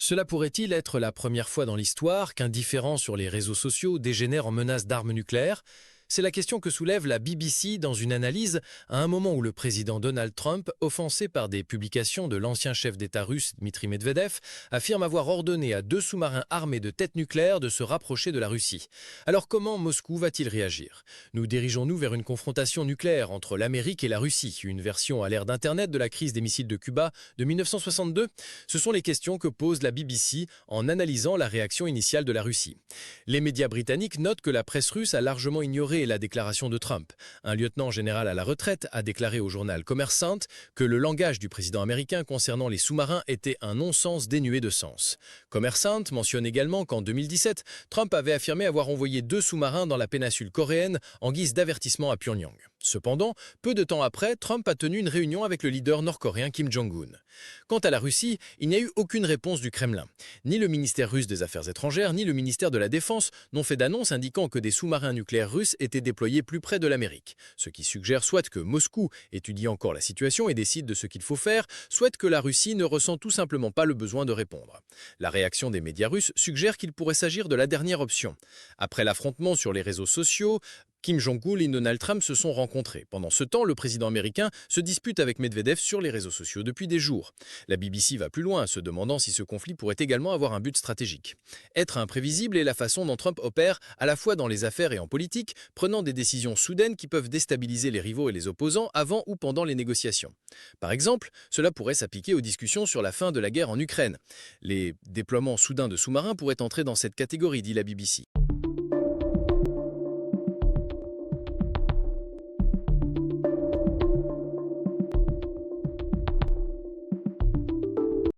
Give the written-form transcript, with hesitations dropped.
Cela pourrait-il être la première fois dans l'histoire qu'un différend sur les réseaux sociaux dégénère en menace d'armes nucléaires? C'est la question que soulève la BBC dans une analyse à un moment où le président Donald Trump, offensé par des publications de l'ancien chef d'État russe Dmitri Medvedev, affirme avoir ordonné à deux sous-marins armés de têtes nucléaires de se rapprocher de la Russie. Alors comment Moscou va-t-il réagir? Nous dirigeons-nous vers une confrontation nucléaire entre l'Amérique et la Russie, une version à l'ère d'Internet de la crise des missiles de Cuba de 1962? Ce sont les questions que pose la BBC en analysant la réaction initiale de la Russie. Les médias britanniques notent que la presse russe a largement ignoré la déclaration de Trump. Un lieutenant général à la retraite a déclaré au journal Kommersant que le langage du président américain concernant les sous-marins était un non-sens dénué de sens. Kommersant mentionne également qu'en 2017, Trump avait affirmé avoir envoyé deux sous-marins dans la péninsule coréenne en guise d'avertissement à Pyongyang. Cependant, peu de temps après, Trump a tenu une réunion avec le leader nord-coréen Kim Jong-un. Quant à la Russie, il n'y a eu aucune réponse du Kremlin. Ni le ministère russe des Affaires étrangères, ni le ministère de la Défense n'ont fait d'annonce indiquant que des sous-marins nucléaires russes étaient déployés plus près de l'Amérique. Ce qui suggère soit que Moscou étudie encore la situation et décide de ce qu'il faut faire, soit que la Russie ne ressent tout simplement pas le besoin de répondre. La réaction des médias russes suggère qu'il pourrait s'agir de la dernière option. Après l'affrontement sur les réseaux sociaux, Kim Jong-un et Donald Trump se sont rencontrés. Pendant ce temps, le président américain se dispute avec Medvedev sur les réseaux sociaux depuis des jours. La BBC va plus loin, se demandant si ce conflit pourrait également avoir un but stratégique. Être imprévisible est la façon dont Trump opère à la fois dans les affaires et en politique, prenant des décisions soudaines qui peuvent déstabiliser les rivaux et les opposants avant ou pendant les négociations. Par exemple, cela pourrait s'appliquer aux discussions sur la fin de la guerre en Ukraine. Les déploiements soudains de sous-marins pourraient entrer dans cette catégorie, dit la BBC.